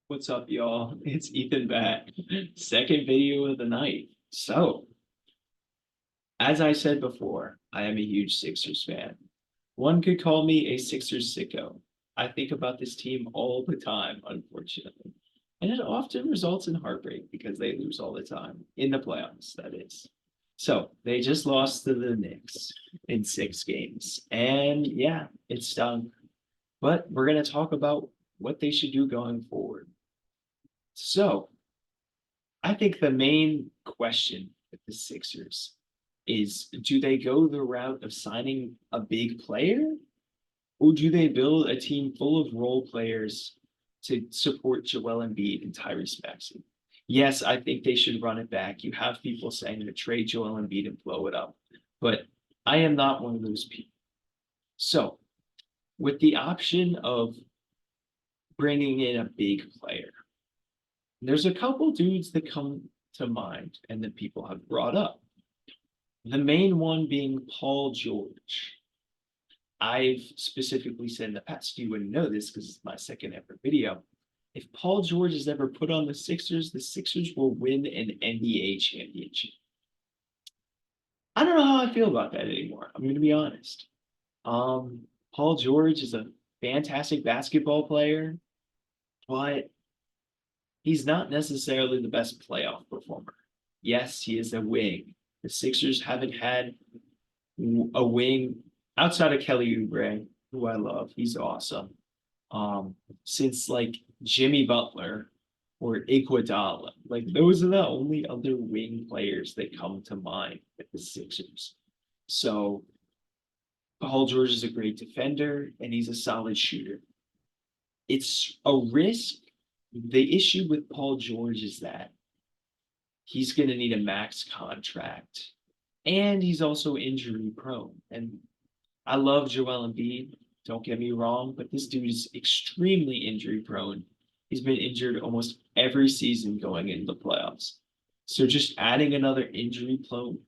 What's up, y'all? It's Ethan back. Second video of the night. So, as I said before, I am a huge Sixers fan. One could call me a Sixers sicko. I think about this team all the time, unfortunately. And it often results in heartbreak because they lose all the time, in the playoffs, that is. So, they just lost to the Knicks in 6 games. And yeah, it stung. But we're going to talk about what they should do going forward. So, I think the main question with the Sixers is, do they go the route of signing a big player, or do they build a team full of role players to support Joel Embiid and Tyrese Maxey? Yes, I think they should run it back. You have people saying to trade Joel Embiid and blow it up, but I am not one of those people. So, with the option of bringing in a big player, there's a couple dudes that come to mind and that people have brought up. The main one being Paul George. I've specifically said in the past, you wouldn't know this because it's my second ever video. If Paul George is ever put on the Sixers will win an NBA championship. I don't know how I feel about that anymore. I'm going to be honest. Um, Paul George is a fantastic basketball player, but he's not necessarily the best playoff performer. Yes, he is a wing. The Sixers haven't had a wing outside of Kelly Oubre, who I love. He's awesome. Since like Jimmy Butler or Iguodala, like those are the only other wing players that come to mind with the Sixers. So Paul George is a great defender and he's a solid shooter. It's a risk. The issue with Paul George is that he's going to need a max contract and he's also injury prone. And I love Joel Embiid, don't get me wrong, but this dude is extremely injury prone. He's been injured almost every season going into the playoffs. So just adding another injury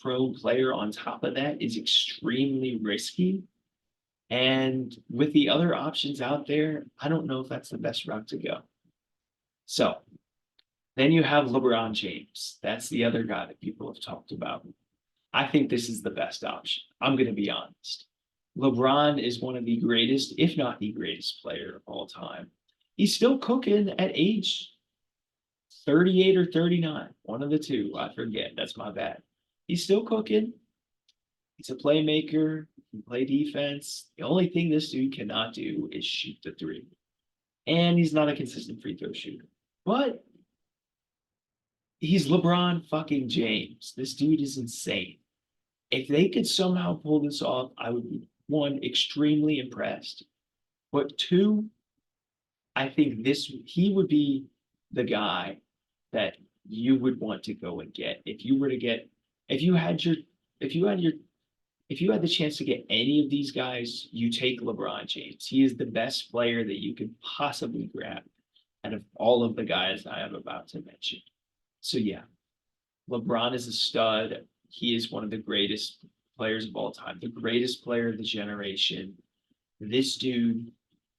prone player on top of that is extremely risky. And with the other options out there, I don't know if that's the best route to go. So then you have LeBron James. That's the other guy that people have talked about. I think this is the best option. I'm going to be honest. LeBron is one of the greatest, if not the greatest player of all time. He's still cooking at age 38 or 39, one of the two. I forget. That's my bad. He's still cooking. He's a playmaker. He can play defense. The only thing this dude cannot do is shoot the three. And he's not a consistent free throw shooter. But he's LeBron fucking James. This dude is insane. If they could somehow pull this off, I would be one, extremely impressed. But two, I think this he would be the guy that you would want to go and get if you were to get if you had your if you had your if you had the chance to get any of these guys, you take LeBron James. He is the best player that you could possibly grab out of all of the guys I am about to mention. So yeah, LeBron is a stud. He is one of the greatest players of all time, the greatest player of the generation. This dude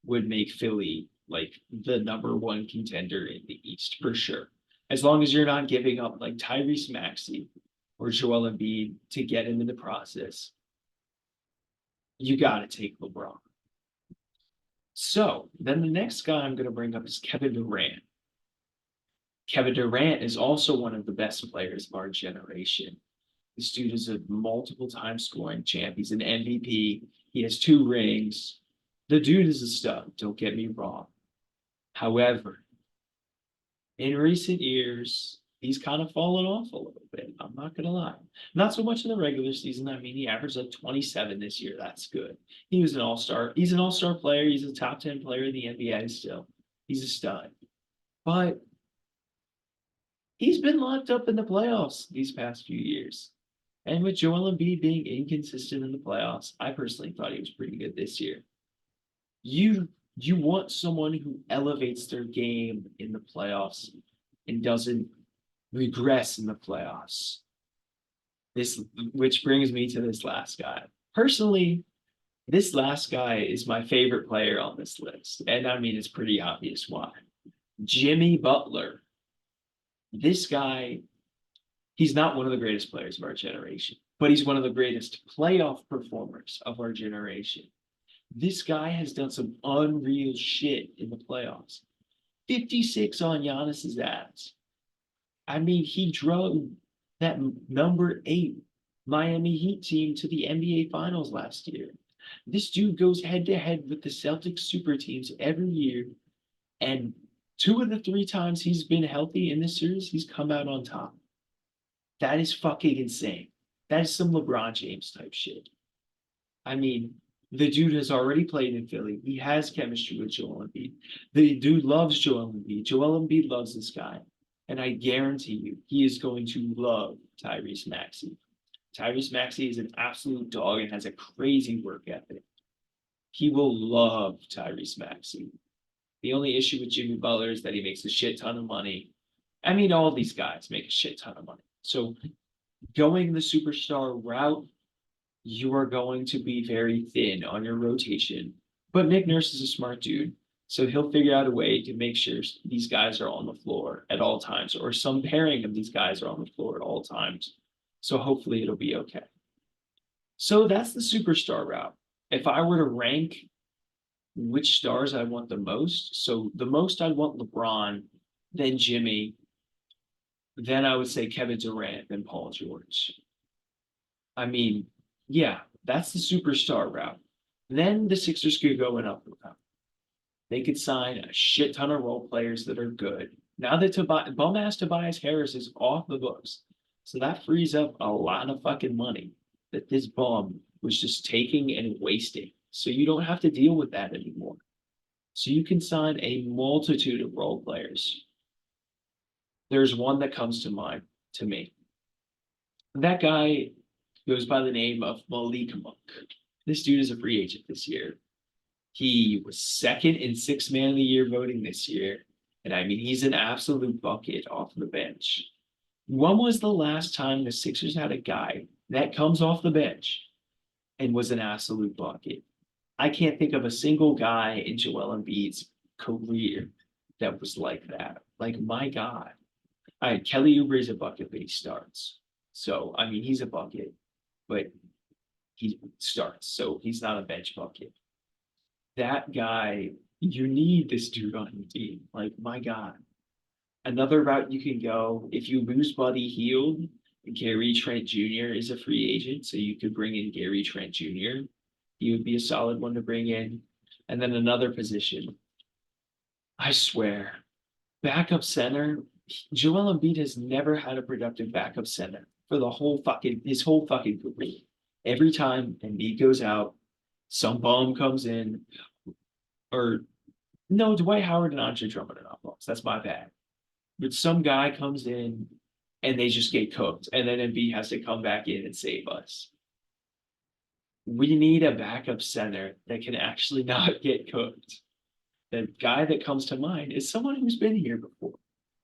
would make Philly like the number one contender in the East for sure. As long as you're not giving up like Tyrese Maxey or Joel Embiid to get him in the process, you got to take LeBron. So then the next guy I'm going to bring up is Kevin Durant. Kevin Durant is also one of the best players of our generation. This dude is a multiple time scoring champ. He's an MVP. He has 2 rings. The dude is a stud, don't get me wrong. However, in recent years, he's kind of fallen off a little bit. I'm not going to lie. Not so much in the regular season. I mean, he averaged like 27 this year. That's good. He was an all star. He's an all star player. He's a top 10 player in the NBA still. He's a stud. But he's been locked up in the playoffs these past few years. And with Joel Embiid being inconsistent in the playoffs, I personally thought he was pretty good this year. You want someone who elevates their game in the playoffs and doesn't regress in the playoffs. This, which brings me to this last guy. Personally, this last guy is my favorite player on this list, and I mean it's pretty obvious why. Jimmy Butler. This guy, he's not one of the greatest players of our generation, but he's one of the greatest playoff performers of our generation. This guy has done some unreal shit in the playoffs. 56 on Giannis's ass. I mean, he drove that number 8 Miami Heat team to the NBA Finals last year. This dude goes head to head with the Celtics super teams every year, and 2 of the 3 times he's been healthy in this series, he's come out on top. That is fucking insane. That is some LeBron James type shit. I mean, the dude has already played in Philly. He has chemistry with Joel Embiid. The dude loves Joel Embiid. Joel Embiid loves this guy. And I guarantee you, he is going to love Tyrese Maxey. Tyrese Maxey is an absolute dog and has a crazy work ethic. He will love Tyrese Maxey. The only issue with Jimmy Butler is that he makes a shit ton of money. I mean, all these guys make a shit ton of money. So going the superstar route, you are going to be very thin on your rotation. But Nick Nurse is a smart dude. So he'll figure out a way to make sure these guys are on the floor at all times, or some pairing of these guys are on the floor at all times. So hopefully it'll be okay. So that's the superstar route. If I were to rank which stars I want the most, so the most I'd want LeBron, then Jimmy, then I would say Kevin Durant, then Paul George. I mean, yeah, that's the superstar route. Then the Sixers could go an upper route. They could sign a shit ton of role players that are good. Now that bum-ass Tobias Harris is off the books, so that frees up a lot of fucking money that this bum was just taking and wasting. So you don't have to deal with that anymore. So you can sign a multitude of role players. There's one that comes to mind to me. That guy goes by the name of Malik Monk. This dude is a free agent this year. He was second in sixth man of the year voting this year. And I mean, he's an absolute bucket off the bench. When was the last time the Sixers had a guy that comes off the bench and was an absolute bucket? I can't think of a single guy in Joel Embiid's career that was like that. Like, my God. All right, Kelly Oubre is a bucket, but he starts. So, I mean, he's a bucket, but he starts. So he's not a bench bucket. That guy, you need this dude on your team. Like, my God. Another route you can go, if you lose Buddy Hield, Gary Trent Jr. is a free agent, so you could bring in Gary Trent Jr. He would be a solid one to bring in. And then another position. I swear, backup center, Joel Embiid has never had a productive backup center for his whole fucking career. Every time Embiid goes out, some bum comes in, or no, Dwight Howard and Andre Drummond are not bums. That's my bad. But some guy comes in and they just get cooked, and then Embiid has to come back in and save us. We need a backup center that can actually not get cooked. The guy that comes to mind is someone who's been here before.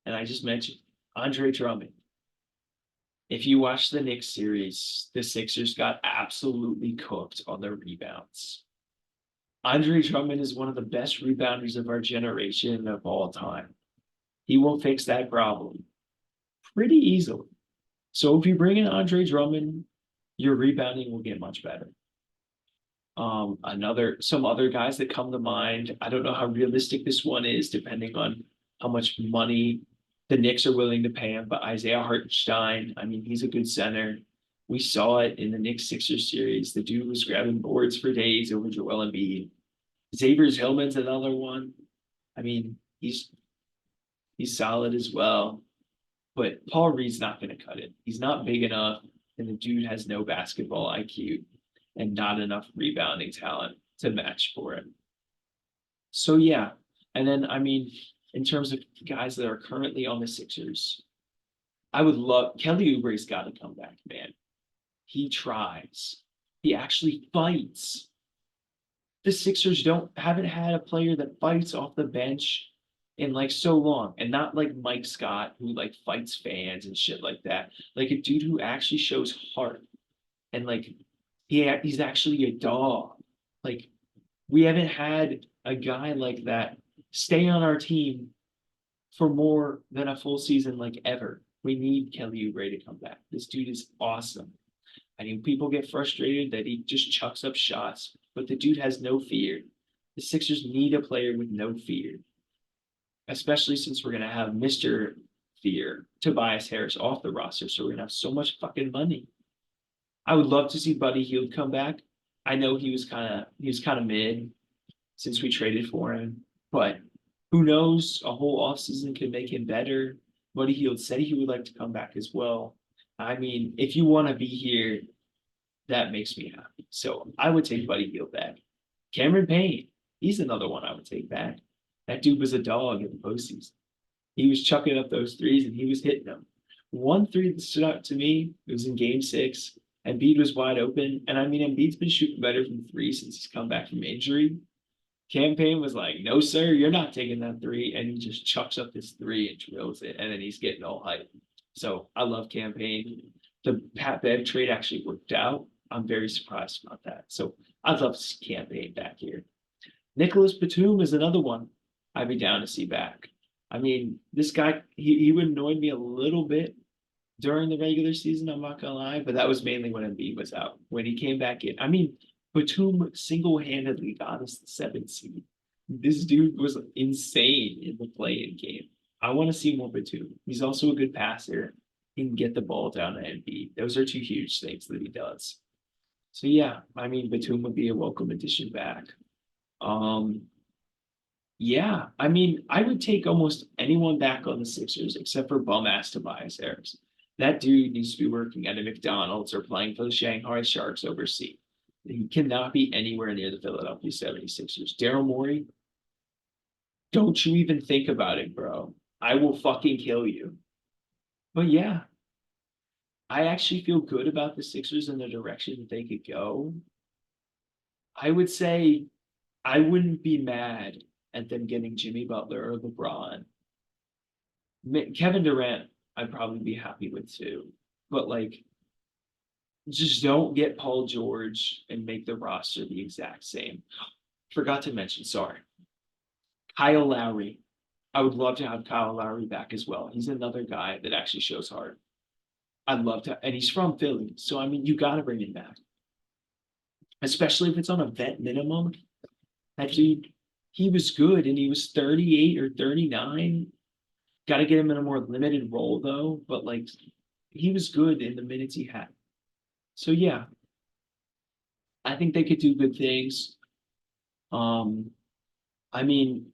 And I just mentioned Andre Drummond. If you watch the Knicks series, the Sixers got absolutely cooked on their rebounds. Andre Drummond is one of the best rebounders of our generation of all time. He will fix that problem pretty easily. So if you bring in Andre Drummond, your rebounding will get much better. Some other guys that come to mind. I don't know how realistic this one is, depending on how much money the Knicks are willing to pay him. But Isaiah Hartenstein, I mean, he's a good center. We saw it in the Knicks Sixers series. The dude was grabbing boards for days over Joel Embiid. Xavier Tillman's another one. I mean, he's solid as well. But Paul Reed's not going to cut it. He's not big enough, and the dude has no basketball IQ and not enough rebounding talent to match for it. So yeah, and then I mean, in terms of guys that are currently on the Sixers, I would love Kelly Oubre's got to come back, man. He tries. He actually fights. The Sixers haven't had a player that fights off the bench in like so long, and not like Mike Scott who like fights fans and shit like that. Like a dude who actually shows heart and like he's actually a dog. Like we haven't had a guy like that stay on our team for more than a full season like ever. We need Kelly Oubre to come back. This dude is awesome. I mean, people get frustrated that he just chucks up shots, but the dude has no fear. The Sixers need a player with no fear, especially since we're going to have Mr. Fear, Tobias Harris, off the roster. So we're going to have so much fucking money. I would love to see Buddy Hield come back. I know he was kind of mid since we traded for him, but who knows? A whole offseason could make him better. Buddy Hield said he would like to come back as well. I mean, if you want to be here, that makes me happy. So I would take Buddy Hield back. Cameron Payne, he's another one I would take back. That dude was a dog in the postseason. He was chucking up those threes and he was hitting them. One three that stood out to me, it was in game 6. Embiid was wide open. And I mean, Embiid's been shooting better from three since he's come back from injury. Cam Payne was like, no, sir, you're not taking that three. And he just chucks up this three and drills it. And then he's getting all hyped. So I love Cam Payne. The Pat Bev trade actually worked out. I'm very surprised about that. So I'd love to see Cam Payne back here. Nicholas Batum is another one I'd be down to see back. I mean, this guy, he would annoy me a little bit during the regular season, I'm not gonna lie, but that was mainly when Embiid was out. When he came back in, I mean, Batum single-handedly got us the 7th seed. This dude was insane in the play-in game. I want to see more Batum. He's also a good passer. He can get the ball down to Embiid. Those are two huge things that he does. So yeah, I mean, Batum would be a welcome addition back. Um, yeah, I mean, I would take almost anyone back on the Sixers except for bum ass Tobias Harris. That dude needs to be working at a McDonald's or playing for the Shanghai Sharks overseas. He cannot be anywhere near the Philadelphia 76ers. Daryl Morey, don't you even think about it, bro. I will fucking kill you. But yeah, I actually feel good about the Sixers and the direction that they could go. I would say I wouldn't be mad at them getting Jimmy Butler or LeBron. Kevin Durant, I'd probably be happy with too. But like, just don't get Paul George and make the roster the exact same. Forgot to mention, sorry. Kyle Lowry. I would love to have Kyle Lowry back as well. He's another guy that actually shows heart. I'd love to, and he's from Philly. So, I mean, you got to bring him back, especially if it's on a vet minimum. That dude, he was good and he was 38 or 39. Got to get him in a more limited role though, but like he was good in the minutes he had. So yeah, I think they could do good things. Um, I mean,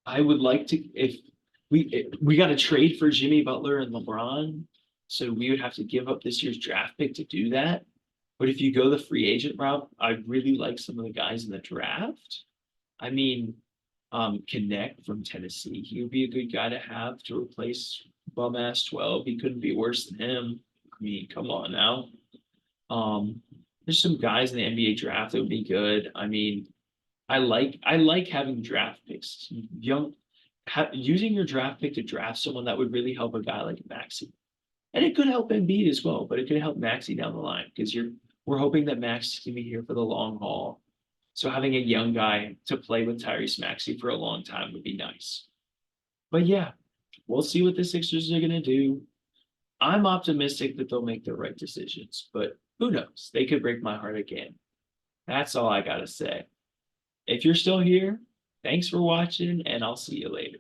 I would like to if we got to trade for Jimmy Butler and LeBron, so we would have to give up this year's draft pick to do that. But if you go the free agent route, I really like some of the guys in the draft. I mean, Connect from Tennessee, he would be a good guy to have to replace bum ass 12. He couldn't be worse than him. I mean, come on now. Um, there's some guys in the NBA draft that would be good. I mean, I like having draft picks. Using your draft pick to draft someone that would really help a guy like Maxi. And it could help Embiid as well, but it could help Maxi down the line because we're hoping that Max is gonna be here for the long haul. So having a young guy to play with Tyrese Maxey for a long time would be nice. But yeah, we'll see what the Sixers are gonna do. I'm optimistic that they'll make the right decisions, but who knows? They could break my heart again. That's all I gotta say. If you're still here, thanks for watching, and I'll see you later.